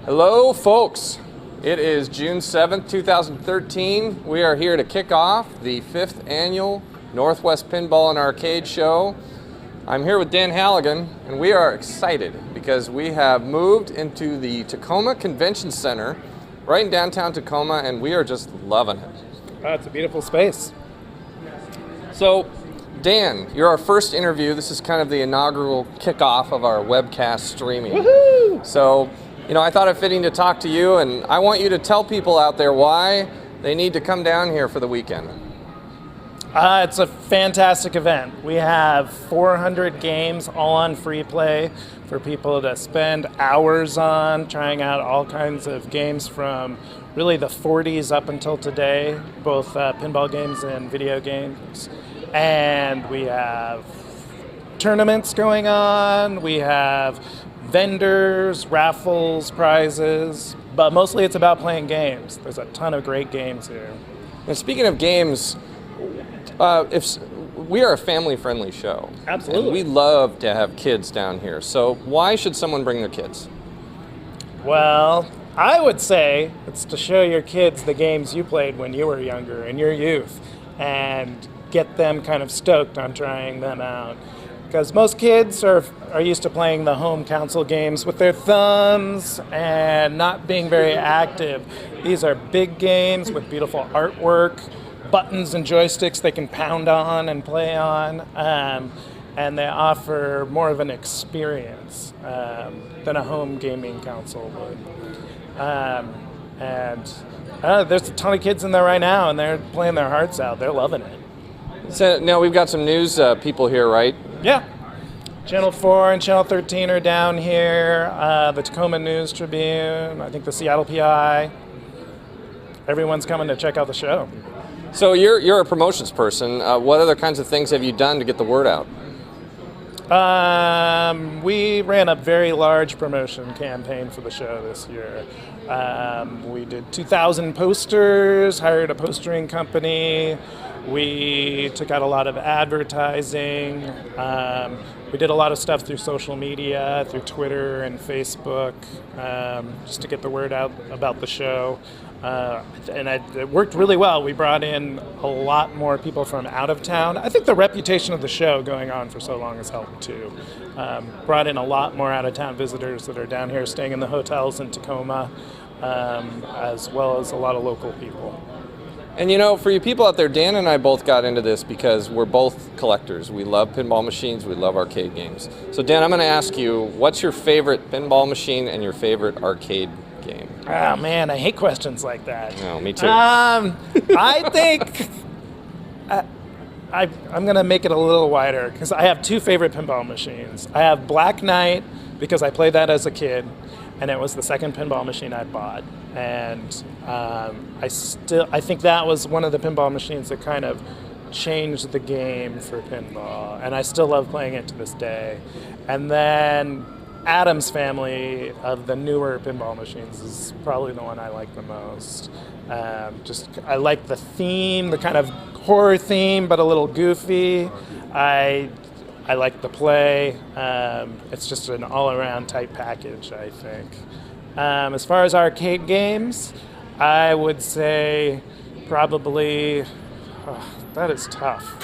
Hello, folks. It is June 7th, 2013. We are here to kick off the 5th annual Northwest Pinball and Arcade Show. I'm here with Dan Halligan, and we are excited because we have moved into the Tacoma Convention Center right in downtown Tacoma, and we are just loving it. It's a beautiful space. So, Dan, you're our first interview. This is kind of the inaugural kickoff of our webcast streaming. Woohoo! So, I thought it fitting to talk to you, and I want you to tell people out there why they need to come down here for the weekend. It's a fantastic event. We have 400 games all on free play for people to spend hours on, trying out all kinds of games from really the 40s up until today, both pinball games and video games. And we have tournaments going on, we have vendors, raffles, prizes, but mostly it's about playing games. There's a ton of great games here. And speaking of games, we are a family-friendly show. Absolutely. And we love to have kids down here. So why should someone bring their kids? Well, I would say it's to show your kids the games you played when you were younger, in your youth, and get them kind of stoked on trying them out. Because most kids are used to playing the home console games with their thumbs and not being very active. These are big games with beautiful artwork, buttons and joysticks they can pound on and play on, and they offer more of an experience than a home gaming console would. There's a ton of kids in there right now, and they're playing their hearts out. They're loving it. So now we've got some news people here, right? Yeah. Channel 4 and Channel 13 are down here. The Tacoma News Tribune, I think the Seattle PI. Everyone's coming to check out the show. So you're a promotions person. What other kinds of things have you done to get the word out? We ran a very large promotion campaign for the show this year. We did 2,000 posters, hired a postering company. We took out a lot of advertising. We did a lot of stuff through social media, through Twitter and Facebook, just to get the word out about the show. It worked really well. We brought in a lot more people from out of town. I think the reputation of the show going on for so long has helped too. Brought in a lot more out of town visitors that are down here staying in the hotels in Tacoma, as well as a lot of local people. And for you people out there, Dan and I both got into this because we're both collectors. We love pinball machines, we love arcade games. So Dan, I'm going to ask you, what's your favorite pinball machine and your favorite arcade game? Oh man, I hate questions like that. No, me too. I think I'm going to make it a little wider because I have two favorite pinball machines. I have Black Knight because I played that as a kid, and it was the second pinball machine I bought. And I think that was one of the pinball machines that kind of changed the game for pinball, and I still love playing it to this day. And then Adam's family of the newer pinball machines is probably the one I like the most. I like the theme, the kind of horror theme, but a little goofy. I like the play. It's just an all-around type package, I think. As far as arcade games, I would say probably, that is tough.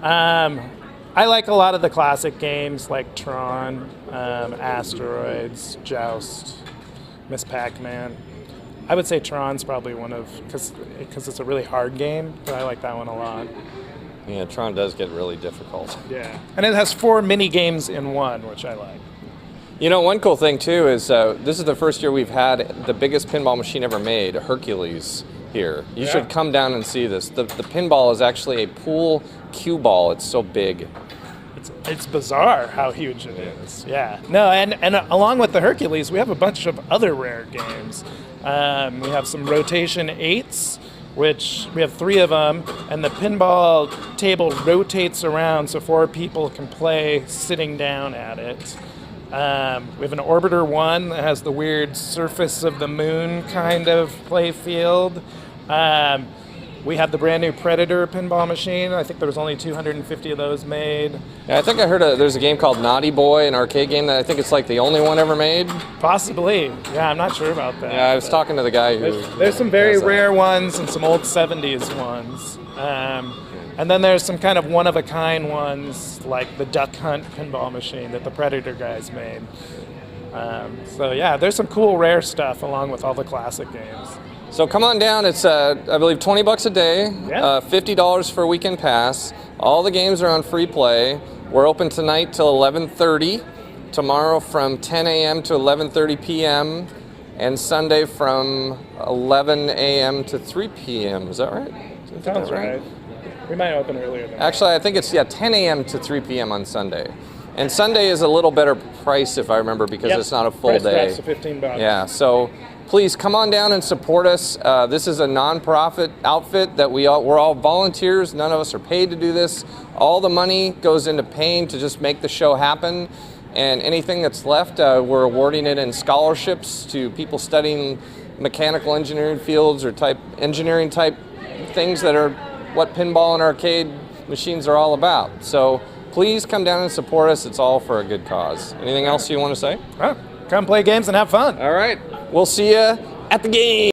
I like a lot of the classic games like Tron, Asteroids, Joust, Miss Pac-Man. I would say Tron's probably one of, because it's a really hard game, but I like that one a lot. Yeah, Tron does get really difficult. Yeah, and it has 4 mini games in one, which I like. One cool thing too is this is the first year we've had the biggest pinball machine ever made, a Hercules, here. You should come down and see this. The pinball is actually a pool cue ball. It's so big. It's bizarre how huge it is. Yeah. No, and along with the Hercules, we have a bunch of other rare games. We have some rotation 8s, which we have 3 of them, and the pinball table rotates around so 4 people can play sitting down at it. We have an Orbiter 1 that has the weird surface of the moon kind of play field. We had the brand new Predator pinball machine. I think there was only 250 of those made. Yeah, I think I heard there's a game called Naughty Boy, an arcade game that I think it's like the only one ever made. Possibly. Yeah, I'm not sure about that. Yeah, I was talking to the guy who... There's some very rare ones and some old 70s ones. And then there's some kind of one-of-a-kind ones, like the Duck Hunt pinball machine that the Predator guys made. So yeah, there's some cool rare stuff along with all the classic games. So come on down. It's I believe $20 a day, Yeah. $50 for a weekend pass. All the games are on free play. We're open tonight till 11:30, tomorrow from 10 a.m. to 11:30 p.m., and Sunday from 11 a.m. to 3 p.m. Is that right? Sounds right. We might open earlier than Actually, I think it's 10 a.m. to 3 p.m. on Sunday. And Sunday is a little better price if I remember because Yep. it's not a full Price day. drops to $15. Yeah, so please come on down and support us. This is a non-profit outfit that we're all volunteers. None of us are paid to do this. All the money goes into paying to just make the show happen. And anything that's left, we're awarding it in scholarships to people studying mechanical engineering fields or engineering type things that are what pinball and arcade machines are all about. So please come down and support us. It's all for a good cause. Anything else you want to say? Come play games and have fun. All right. We'll see you at the game.